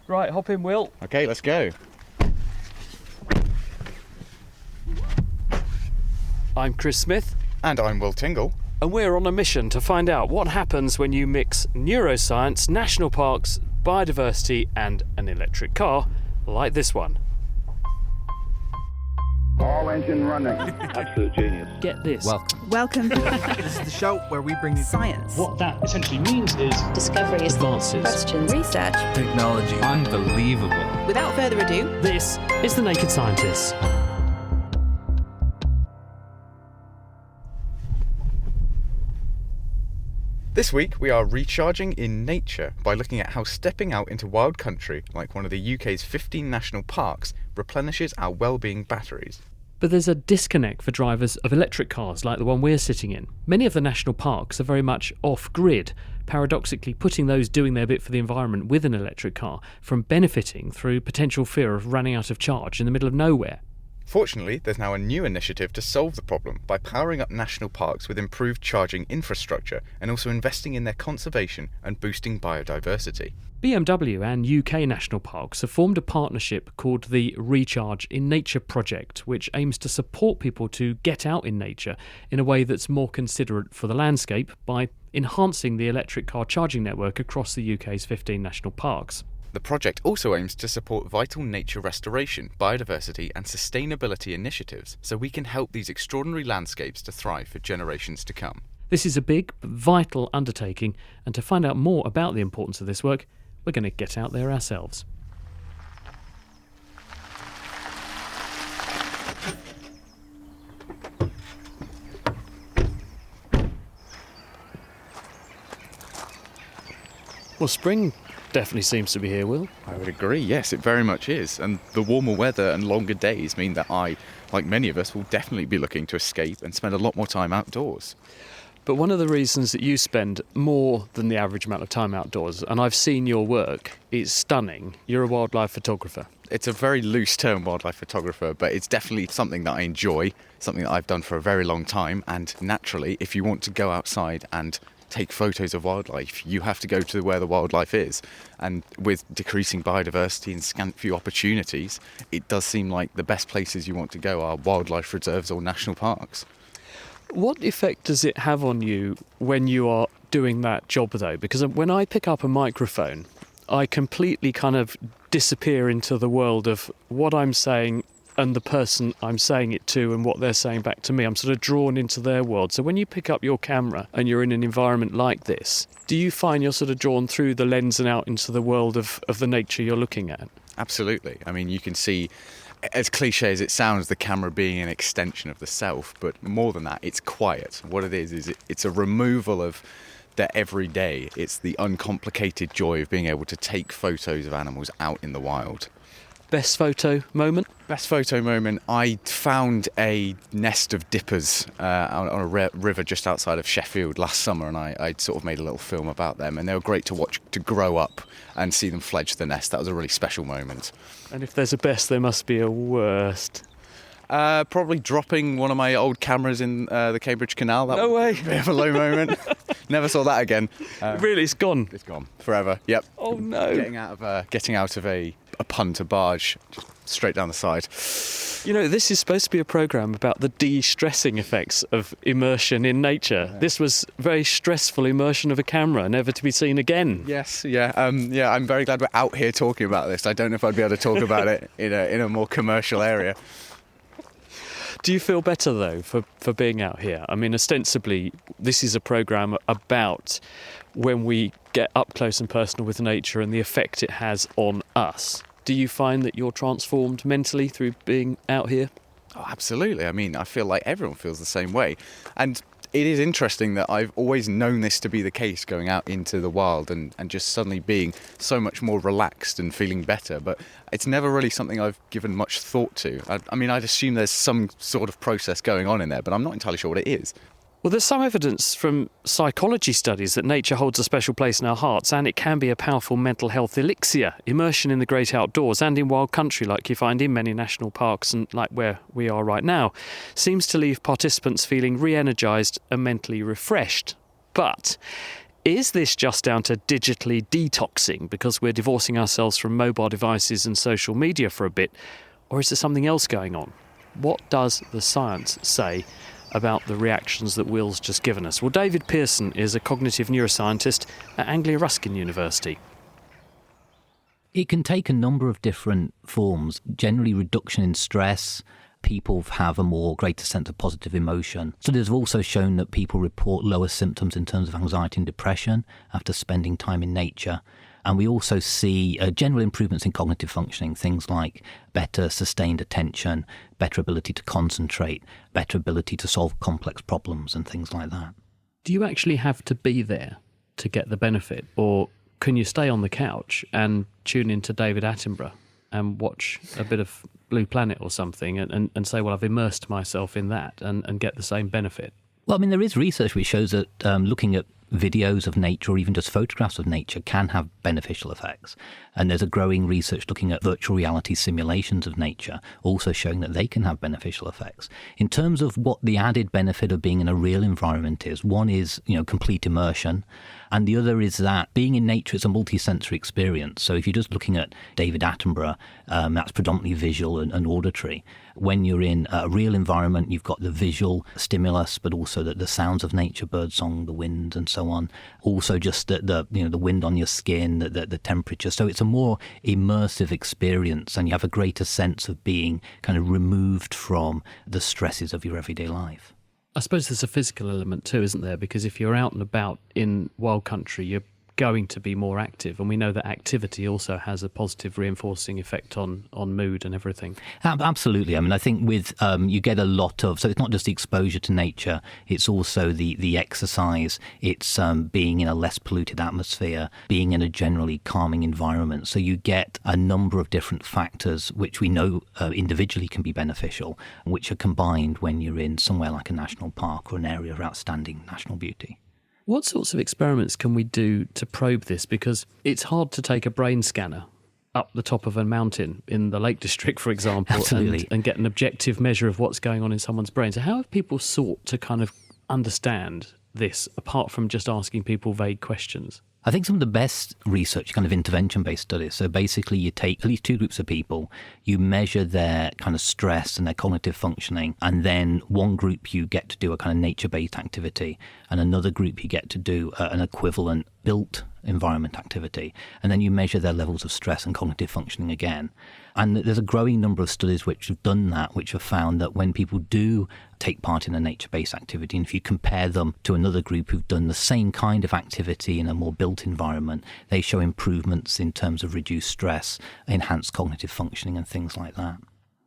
Right, hop in, Will. Okay, let's go. I'm Chris Smith, And I'm Will Tingle. and we're on a mission to find out what happens when you mix neuroscience, national parks, biodiversity, and an electric car like this one. All engine running. Absolute genius. Get this. Welcome to This is the show where we bring you Science. What that essentially means is Discoveries, advances. questions, Research. technology. Unbelievable. Without further ado, This is The Naked Scientists. This week we are recharging in nature by looking at how stepping out into wild country, like one of the UK's 15 national parks, replenishes our well-being batteries. But there's a disconnect for drivers of electric cars like the one we're sitting in. Many of the national parks are very much off-grid, paradoxically putting those doing their bit for the environment with an electric car from benefiting through potential fear of running out of charge in the middle of nowhere. Fortunately, there's now a new initiative to solve the problem by powering up national parks with improved charging infrastructure and also investing in their conservation and boosting biodiversity. BMW and UK national parks have formed a partnership called the Recharge in Nature project, which aims to support people to get out in nature in a way that's more considerate for the landscape by enhancing the electric car charging network across the UK's 15 national parks. The project also aims to support vital nature restoration, biodiversity and sustainability initiatives so we can help these extraordinary landscapes to thrive for generations to come. This is a big but vital undertaking, and to find out more about the importance of this work, we're going to get out there ourselves. Well, spring definitely seems to be here, Will. I would agree, yes, it very much is. And the warmer weather and longer days mean that I, like many of us, will definitely be looking to escape and spend a lot more time outdoors. But one of the reasons that you spend more than the average amount of time outdoors, and I've seen your work, is stunning. You're a wildlife photographer. It's a very loose term, wildlife photographer, but it's definitely something that I enjoy, something that I've done for a very long time. And naturally, if you want to go outside and take photos of wildlife, you have to go to where the wildlife is. And with decreasing biodiversity and scant few opportunities, it does seem like the best places you want to go are wildlife reserves or national parks. What effect does it have on you when you are doing that job, though? Because when I pick up a microphone, I completely kind of disappear into the world of what I'm saying and the person I'm saying it to and what they're saying back to me. I'm sort of drawn into their world. So when you pick up your camera and you're in an environment like this, do you find you're sort of drawn through the lens and out into the world of the nature you're looking at? Absolutely. I mean, you can see, as cliche as it sounds, the camera being an extension of the self, but more than that, it's quiet. What it is it's a removal of the everyday. It's the uncomplicated joy of being able to take photos of animals out in the wild. Best photo moment? Best photo moment, I found a nest of dippers on a river just outside of Sheffield last summer, and I sort of made a little film about them, and they were great to watch, to grow up and see them fledge the nest. That was a really special moment. And if there's a best, there must be a worst. Probably dropping one of my old cameras in the Cambridge Canal. That No way. was a bit of a low moment. Never saw that again. Really, it's gone? It's gone forever. Yep. Oh, no. Getting out of a punter barge, just straight down the side. You know, this is supposed to be a programme about the de-stressing effects of immersion in nature. Yeah. This was very stressful immersion of a camera, never to be seen again. Yes, yeah. I'm very glad we're out here talking about this. I don't know if I'd be able to talk about it in a more commercial area. Do you feel better, though, for being out here? I mean, ostensibly, this is a programme about when we get up close and personal with nature and the effect it has on us. Do you find that you're transformed mentally through being out here? Oh, absolutely. I mean, I feel like everyone feels the same way. And it is interesting that I've always known this to be the case, going out into the wild and just suddenly being so much more relaxed and feeling better. But it's never really something I've given much thought to. I mean, I'd assume there's some sort of process going on in there, but I'm not entirely sure what it is. Well, there's some evidence from psychology studies that nature holds a special place in our hearts, and it can be a powerful mental health elixir. Immersion in the great outdoors and in wild country, like you find in many national parks and like where we are right now, seems to leave participants feeling re-energised and mentally refreshed. But Is this just down to digitally detoxing because we're divorcing ourselves from mobile devices and social media for a bit, or is there something else going on? What does the science say about the reactions that Will's just given us? Well, David Pearson is a cognitive neuroscientist at Anglia Ruskin University. It can take a number of different forms, generally reduction in stress. People have a more greater sense of positive emotion. Studies have also shown that people report lower symptoms in terms of anxiety and depression after spending time in nature. And we also see general improvements in cognitive functioning, things like better sustained attention, better ability to concentrate, better ability to solve complex problems and things like that. Do you actually have to be there to get the benefit, or can you stay on the couch and tune into David Attenborough and watch a bit of Blue Planet or something and say, well, I've immersed myself in that and get the same benefit? Well, I mean, there is research which shows that looking at videos of nature or even just photographs of nature can have beneficial effects. And there's a growing research looking at virtual reality simulations of nature, also showing that they can have beneficial effects. In terms of what the added benefit of being in a real environment is, one is, complete immersion. And the other is that being in nature, it's a multi-sensory experience. So if you're just looking at David Attenborough, that's predominantly visual and auditory. When you're in a real environment, you've got the visual stimulus, but also the sounds of nature, birdsong, the wind, and so on. Also, just the wind on your skin, the temperature. So it's a more immersive experience, and you have a greater sense of being kind of removed from the stresses of your everyday life. I suppose there's a physical element too, isn't there? Because if you're out and about in wild country, you're going to be more active, and we know that activity also has a positive reinforcing effect on mood and everything. Absolutely. I mean, I think with you get a lot of, so it's not just the exposure to nature, it's also the exercise, it's being in a less polluted atmosphere, being in a generally calming environment. So you get a number of different factors which we know individually can be beneficial, which are combined when you're in somewhere like a national park or an area of outstanding national beauty. What sorts of experiments can we do to probe this? Because it's hard to take a brain scanner up the top of a mountain in the Lake District, for example, and get an objective measure of what's going on in someone's brain. So how have people sought to kind of understand this, apart from just asking people vague questions? I think some of the best research, kind of intervention-based studies, so basically you take at least two groups of people, you measure their kind of stress and their cognitive functioning, and then one group you get to do a kind of nature-based activity, and another group you get to do an equivalent built environment activity, and then you measure their levels of stress and cognitive functioning again. And there's a growing number of studies which have done that, which have found that when people do take part in a nature-based activity, and if you compare them to another group who've done the same kind of activity in a more built environment, they show improvements in terms of reduced stress, enhanced cognitive functioning and things like that.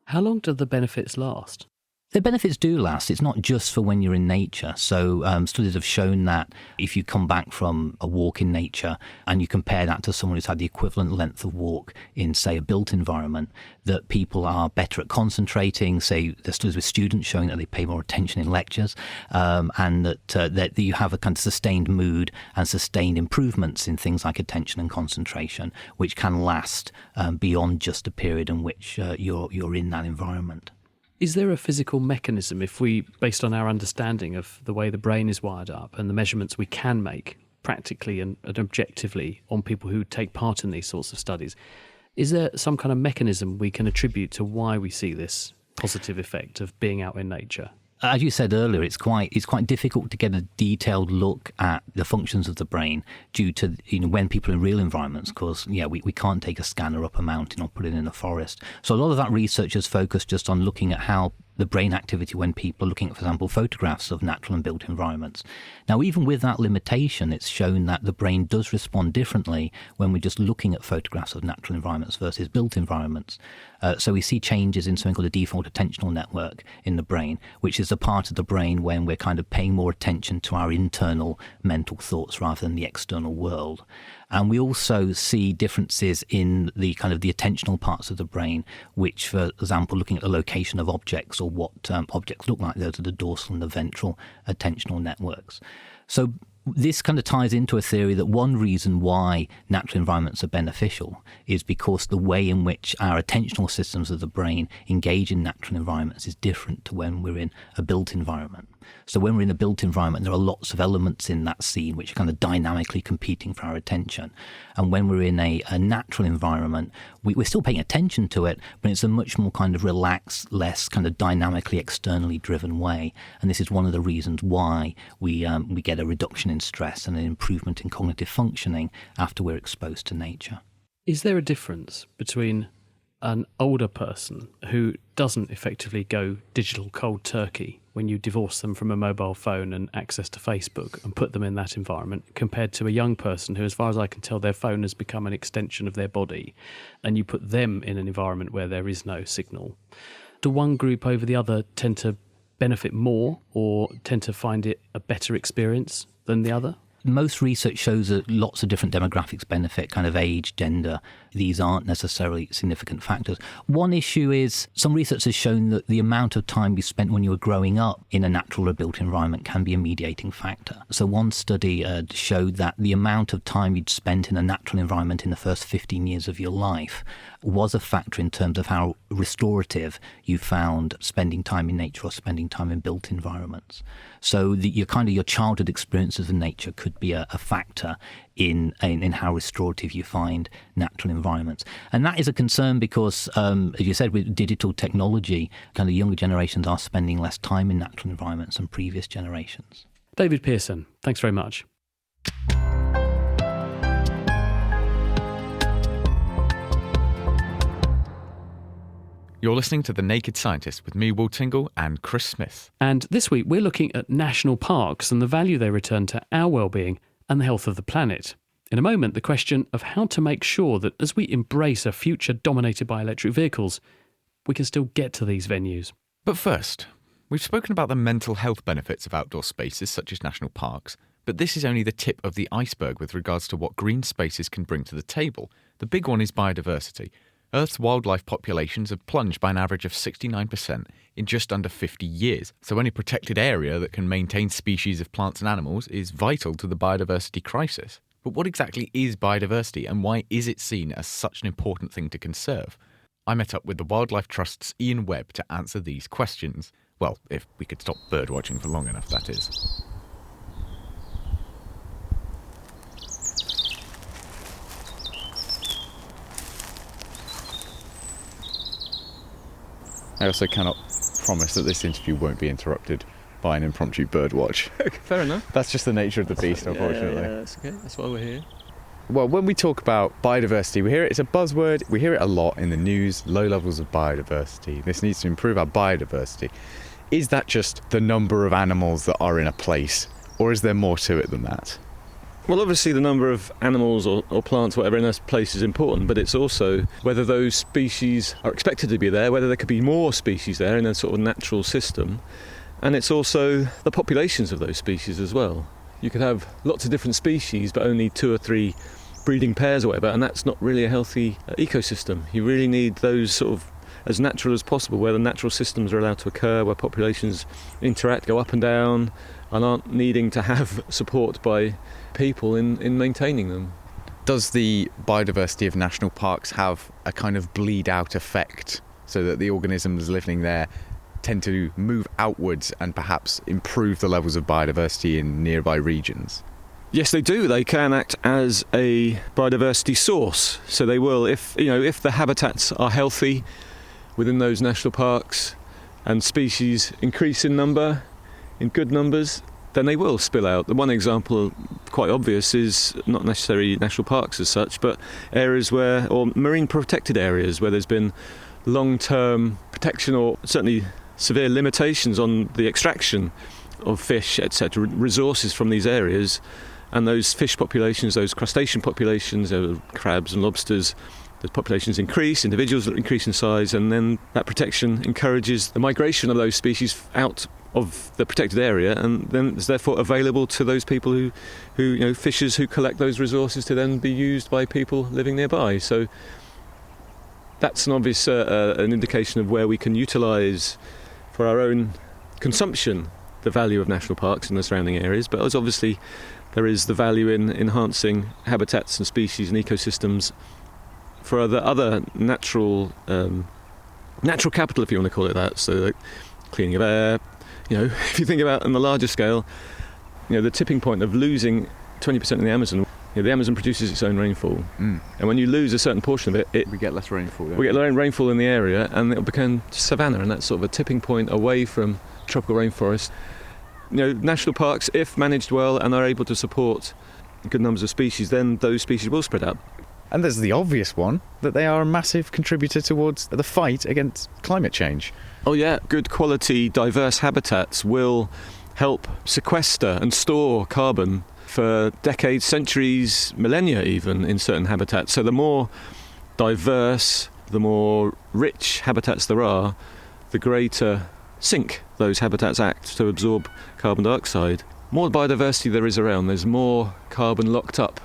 How long do the benefits last? The benefits do last. It's not just for when you're in nature. So studies have shown that if you come back from a walk in nature and you compare that to someone who's had the equivalent length of walk in, say, a built environment, that people are better at concentrating. Say, there's studies with students showing that they pay more attention in lectures, and that you have a kind of sustained mood and sustained improvements in things like attention and concentration, which can last beyond just a period in which you're in that environment. Is there a physical mechanism, if we, based on our understanding of the way the brain is wired up and the measurements we can make practically and objectively on people who take part in these sorts of studies, is there some kind of mechanism we can attribute to why we see this positive effect of being out in nature? As you said earlier, it's quite difficult to get a detailed look at the functions of the brain due to when people are in real environments. Because we can't take a scanner up a mountain or put it in a forest. So a lot of that research is focused just on looking at how the brain activity when people are looking at, for example, photographs of natural and built environments. Now, even with that limitation, it's shown that the brain does respond differently when we're just looking at photographs of natural environments versus built environments. So we see changes in something called the default attentional network in the brain, which is the part of the brain when we're kind of paying more attention to our internal mental thoughts rather than the external world. And we also see differences in the kind of the attentional parts of the brain, which, for example, looking at the location of objects or what objects look like, those are the dorsal and the ventral attentional networks. So This kind of ties into a theory that one reason why natural environments are beneficial is because the way in which our attentional systems of the brain engage in natural environments is different to when we're in a built environment. So when we're in a built environment, there are lots of elements in that scene which are kind of dynamically competing for our attention. And when we're in a natural environment, we're still paying attention to it, but it's a much more kind of relaxed, less kind of dynamically externally driven way. And this is one of the reasons why we get a reduction in stress and an improvement in cognitive functioning after we're exposed to nature. Is there a difference between an older person who doesn't effectively go digital cold turkey when you divorce them from a mobile phone and access to Facebook and put them in that environment, compared to a young person who, as far as I can tell, their phone has become an extension of their body, and you put them in an environment where there is no signal? Do one group over the other tend to benefit more or tend to find it a better experience than the other? Most research shows that lots of different demographics benefit, kind of age, gender. These aren't necessarily significant factors. One issue is some research has shown that the amount of time you spent when you were growing up in a natural or built environment can be a mediating factor. So one study showed that the amount of time you'd spent in a natural environment in the first 15 years of your life was a factor in terms of how restorative you found spending time in nature or spending time in built environments. So your childhood experiences of nature could be a factor in how restorative you find natural environments. And that is a concern because, as you said, with digital technology, kind of younger generations are spending less time in natural environments than previous generations. David Pearson, thanks very much. You're listening to The Naked Scientist with me, Will Tingle, and Chris Smith. And this week we're looking at national parks and the value they return to our well-being and the health of the planet. In a moment, the question of how to make sure that as we embrace a future dominated by electric vehicles, we can still get to these venues. But first, we've spoken about the mental health benefits of outdoor spaces such as national parks, but this is only the tip of the iceberg with regards to what green spaces can bring to the table. The big one is biodiversity. Earth's wildlife populations have plunged by an average of 69% in just under 50 years, so any protected area that can maintain species of plants and animals is vital to the biodiversity crisis. But what exactly is biodiversity, and why is it seen as such an important thing to conserve? I met up with the Wildlife Trust's Ian Webb to answer these questions. Well, if we could stop birdwatching for long enough, that is. I also cannot promise that this interview won't be interrupted by an impromptu birdwatch. Fair enough. That's just the nature of the beast, unfortunately. Yeah, that's okay. That's why we're here. Well, when we talk about biodiversity, we hear it's a buzzword. We hear it a lot in the news, low levels of biodiversity. This needs to improve our biodiversity. Is that just the number of animals that are in a place, or is there more to it than that? Well, obviously the number of animals or plants, whatever, in a place is important, but it's also whether those species are expected to be there, whether there could be more species there in a sort of natural system, and it's also the populations of those species as well. You could have lots of different species, but only 2 or 3 breeding pairs or whatever, and that's not really a healthy ecosystem. You really need those sort of as natural as possible, where the natural systems are allowed to occur, where populations interact, go up and down, and aren't needing to have support by people in maintaining them. Does the biodiversity of national parks have a kind of bleed out effect, so that the organisms living there tend to move outwards and perhaps improve the levels of biodiversity in nearby regions? Yes, they do. They can act as a biodiversity source. So they will, if the habitats are healthy within those national parks and species increase in number, in good numbers, then they will spill out. The one example, quite obvious, is not necessarily national parks as such, but areas or marine protected areas where there's been long-term protection or certainly severe limitations on the extraction of fish, etc., resources from these areas, and those fish populations, those crustacean populations, crabs and lobsters, the populations increase, individuals increase in size, and then that protection encourages the migration of those species out of the protected area, and then it's therefore available to those people who fishers who collect those resources to then be used by people living nearby. So that's an obvious an indication of where we can utilise for our own consumption the value of national parks and the surrounding areas. But there's obviously there is the value in enhancing habitats and species and ecosystems for other natural capital, if you want to call it that. So like cleaning of air, if you think about on the larger scale, the tipping point of losing 20% of the Amazon. The Amazon produces its own rainfall, and when you lose a certain portion of it, we get less rainfall. We get rainfall in the area, and it'll become savanna, and that's sort of a tipping point away from tropical rainforest. National parks, if managed well and are able to support good numbers of species, then those species will spread out. And there's the obvious one, that they are a massive contributor towards the fight against climate change. Oh yeah, good quality, diverse habitats will help sequester and store carbon for decades, centuries, millennia even, in certain habitats. So the more diverse, the more rich habitats there are, the greater sink those habitats act to absorb carbon dioxide. More biodiversity there is around, there's more carbon locked up,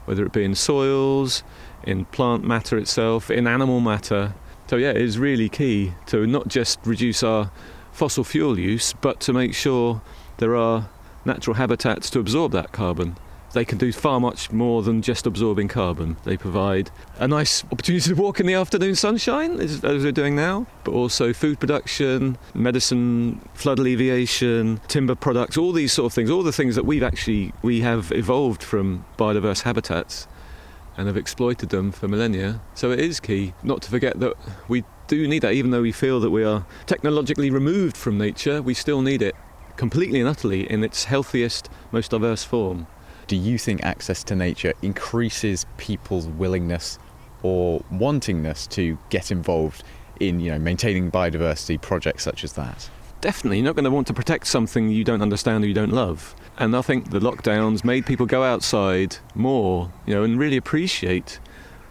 whether it be in soils, in plant matter itself, in animal matter. So yeah, it is really key to not just reduce our fossil fuel use, but to make sure there are natural habitats to absorb that carbon. They can do far much more than just absorbing carbon. They provide a nice opportunity to walk in the afternoon sunshine, as we're doing now, but also food production, medicine, flood alleviation, timber products, all these sort of things, all the things that we have evolved from biodiverse habitats and have exploited them for millennia. So it is key not to forget that we do need that. Even though we feel that we are technologically removed from nature, we still need it completely and utterly in its healthiest, most diverse form. Do you think access to nature increases people's willingness or wantingness to get involved in, maintaining biodiversity projects such as that? Definitely. You're not going to want to protect something you don't understand or you don't love. And I think the lockdowns made people go outside more, and really appreciate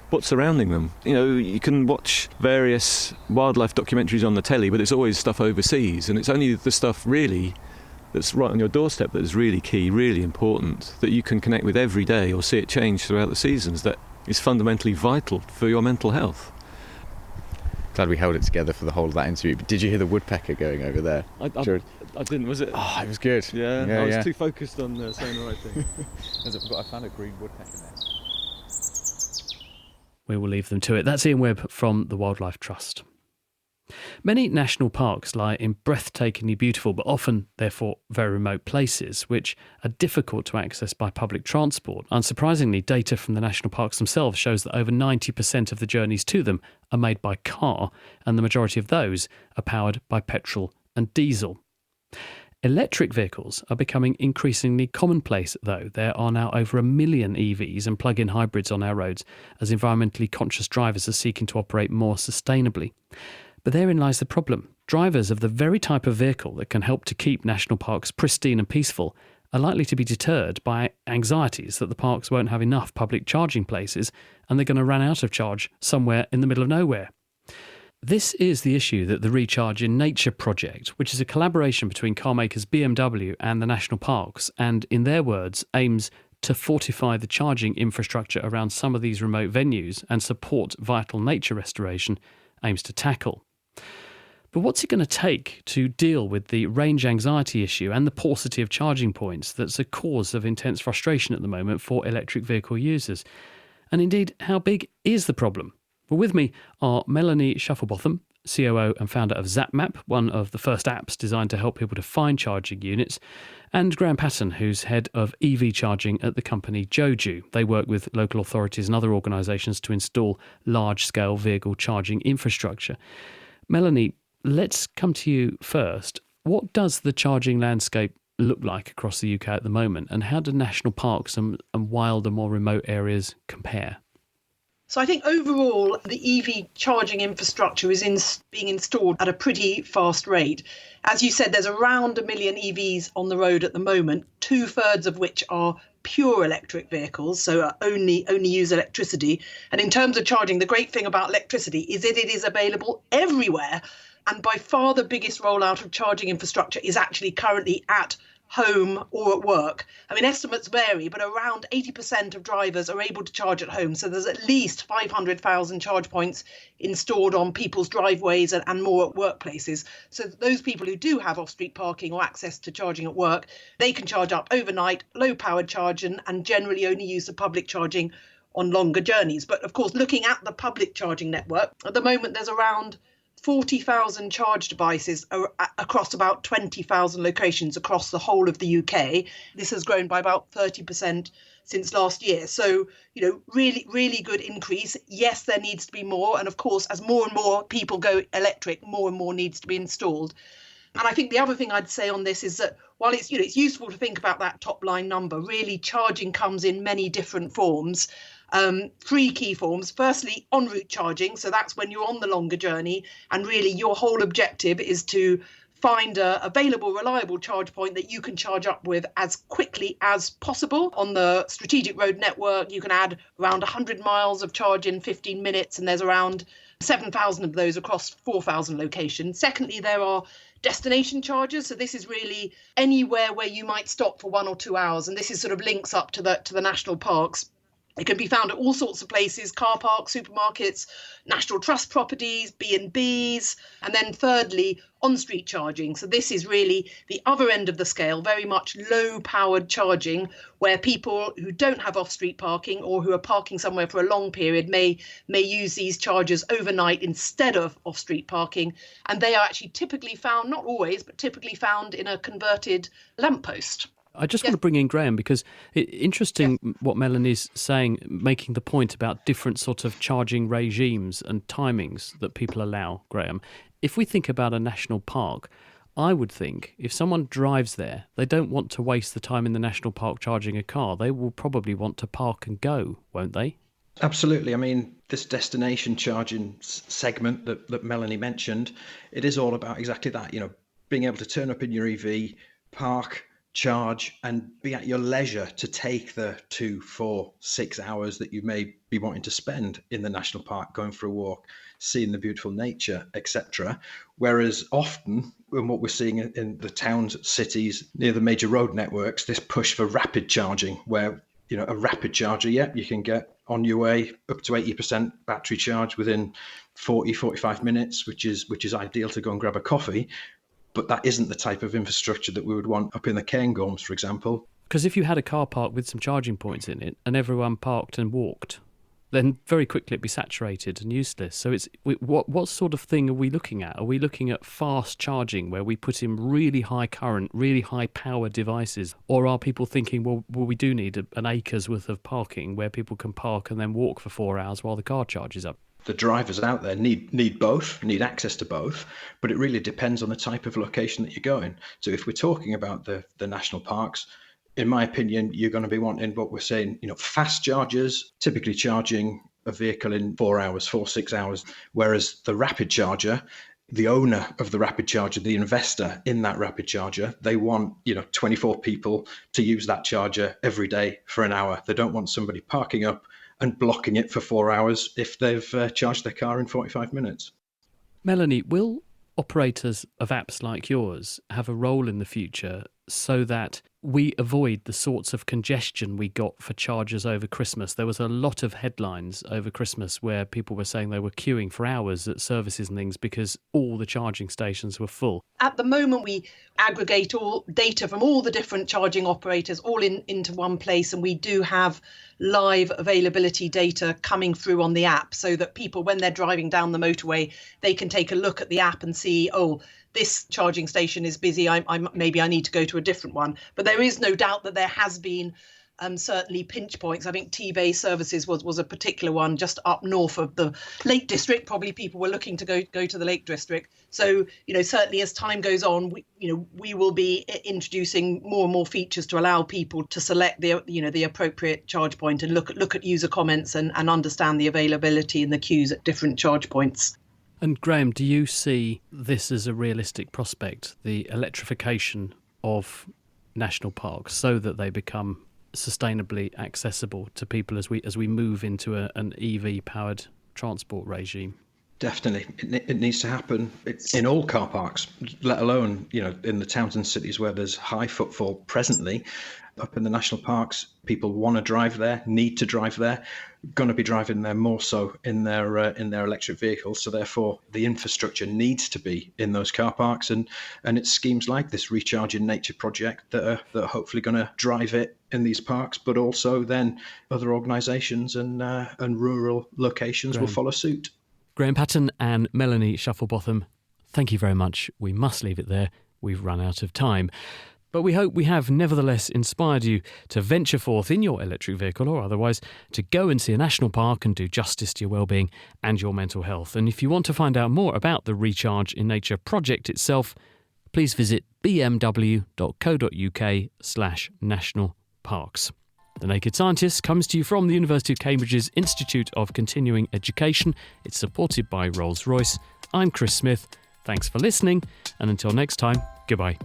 what's surrounding them. You can watch various wildlife documentaries on the telly, but it's always stuff overseas, and it's only the stuff really that's right on your doorstep that is really key, really important, that you can connect with every day or see it change throughout the seasons, that is fundamentally vital for your mental health. Glad we held it together for the whole of that interview. But did you hear the woodpecker going over there? I didn't, was it? Oh, it was good. Yeah, I was too focused on saying the right thing. I found a green woodpecker there. We will leave them to it. That's Ian Webb from the Wildlife Trust. Many national parks lie in breathtakingly beautiful but often, therefore, very remote places, which are difficult to access by public transport. Unsurprisingly, data from the national parks themselves shows that over 90% of the journeys to them are made by car, and the majority of those are powered by petrol and diesel. Electric vehicles are becoming increasingly commonplace, though. There are now over 1 million EVs and plug-in hybrids on our roads, as environmentally conscious drivers are seeking to operate more sustainably. But therein lies the problem. Drivers of the very type of vehicle that can help to keep national parks pristine and peaceful are likely to be deterred by anxieties that the parks won't have enough public charging places and they're going to run out of charge somewhere in the middle of nowhere. This is the issue that the Recharge in Nature project, which is a collaboration between car makers BMW and the national parks, and in their words, aims to fortify the charging infrastructure around some of these remote venues and support vital nature restoration, aims to tackle. But what's it going to take to deal with the range anxiety issue and the paucity of charging points that's a cause of intense frustration at the moment for electric vehicle users? And indeed, how big is the problem? Well, with me are Melanie Shufflebotham, COO and founder of ZapMap, one of the first apps designed to help people to find charging units, and Graham Patton, who's head of EV charging at the company Joju. They work with local authorities and other organisations to install large-scale vehicle charging infrastructure. Melanie, let's come to you first. What does the charging landscape look like across the UK at the moment, and how do national parks and wild and more remote areas compare? So I think overall, the EV charging infrastructure is being installed at a pretty fast rate. As you said, there's around 1 million EVs on the road at the moment, 2/3 of which are pure electric vehicles, so only use electricity. And in terms of charging, the great thing about electricity is that it is available everywhere. And by far the biggest rollout of charging infrastructure is actually currently at home or at work. I mean, estimates vary, but around 80% of drivers are able to charge at home. So there's at least 500,000 charge points installed on people's driveways and more at workplaces. So those people who do have off-street parking or access to charging at work, they can charge up overnight, low-powered charge, and generally only use the public charging on longer journeys. But of course, looking at the public charging network, at the moment there's around 40,000 charge devices across about 20,000 locations across the whole of the UK. This has grown by about 30% since last year. So, really, really good increase. Yes, there needs to be more. And of course, as more and more people go electric, more and more needs to be installed. And I think the other thing I'd say on this is that while it's useful to think about that top line number, really charging comes in many different forms. 3 key forms. Firstly, en route charging. So that's when you're on the longer journey and really your whole objective is to find a available, reliable charge point that you can charge up with as quickly as possible. On the strategic road network, you can add around 100 miles of charge in 15 minutes, and there's around 7,000 of those across 4,000 locations. Secondly, there are destination charges. So this is really anywhere where you might stop for 1 or 2 hours, and this is sort of links up to the national parks. It can be found at all sorts of places: car parks, supermarkets, National Trust properties, B&Bs. And then thirdly, on-street charging. So this is really the other end of the scale, very much low-powered charging, where people who don't have off-street parking or who are parking somewhere for a long period may use these chargers overnight instead of off-street parking. And they are actually typically found, not always, but typically found in a converted lamppost. I just want to bring in Graham, because interesting what Melanie's saying, making the point about different sort of charging regimes and timings that people allow, Graham. If we think about a national park, I would think if someone drives there, they don't want to waste the time in the national park charging a car. They will probably want to park and go, won't they? Absolutely. I mean, this destination charging segment that Melanie mentioned, it is all about exactly that, being able to turn up in your EV, park, charge, and be at your leisure to take the 2, 4, 6 hours that you may be wanting to spend in the national park, going for a walk, seeing the beautiful nature, etc. Whereas often, in what we're seeing in the towns, cities, near the major road networks, this push for rapid charging, where a rapid charger, you can get on your way up to 80% battery charge within 40, 45 minutes, which is ideal to go and grab a coffee. But that isn't the type of infrastructure that we would want up in the Cairngorms, for example. Because if you had a car park with some charging points in it and everyone parked and walked, then very quickly it'd be saturated and useless. So what sort of thing are we looking at? Are we looking at fast charging where we put in really high current, really high power devices? Or are people thinking, well we do need an acre's worth of parking where people can park and then walk for 4 hours while the car charges up? The drivers out there need both, need access to both, but it really depends on the type of location that you're going. So if we're talking about the national parks, in my opinion, you're going to be wanting what we're saying, fast chargers, typically charging a vehicle in 4 hours, 6 hours, whereas the rapid charger, the owner of the rapid charger, the investor in that rapid charger, they want 24 people to use that charger every day for an hour. They don't want somebody parking up and blocking it for 4 hours if they've charged their car in 45 minutes. Melanie, will operators of apps like yours have a role in the future so that we avoid the sorts of congestion we got for chargers over Christmas? There was a lot of headlines over Christmas where people were saying they were queuing for hours at services and things because all the charging stations were full. At the moment, we aggregate all data from all the different charging operators all into one place, and we do have live availability data coming through on the app so that people, when they're driving down the motorway, they can take a look at the app and see, this charging station is busy, maybe I need to go to a different one. But there is no doubt that there has been certainly pinch points. I think T-Bay Services was a particular one just up north of the Lake District. Probably people were looking to go to the Lake District. So, certainly as time goes on, we will be introducing more and more features to allow people to select the appropriate charge point and look at user comments and understand the availability in the queues at different charge points. And Graham, do you see this as a realistic prospect, the electrification of national parks, so that they become sustainably accessible to people as we move into an EV-powered transport regime? Definitely. It needs to happen in all car parks, let alone, in the towns and cities where there's high footfall presently. Up in the national parks, people want to drive there, need to drive there, going to be driving there more so in their electric vehicles. So therefore, the infrastructure needs to be in those car parks, and it's schemes like this Recharge in Nature project that are hopefully going to drive it in these parks, but also then other organisations and rural locations will follow suit. Graham Patton and Melanie Shufflebotham, thank you very much. We must leave it there. We've run out of time. But we hope we have nevertheless inspired you to venture forth in your electric vehicle or otherwise to go and see a national park and do justice to your well-being and your mental health. And if you want to find out more about the Recharge in Nature project itself, please visit bmw.co.uk/national parks. The Naked Scientist comes to you from the University of Cambridge's Institute of Continuing Education. It's supported by Rolls-Royce. I'm Chris Smith. Thanks for listening, and until next time, goodbye.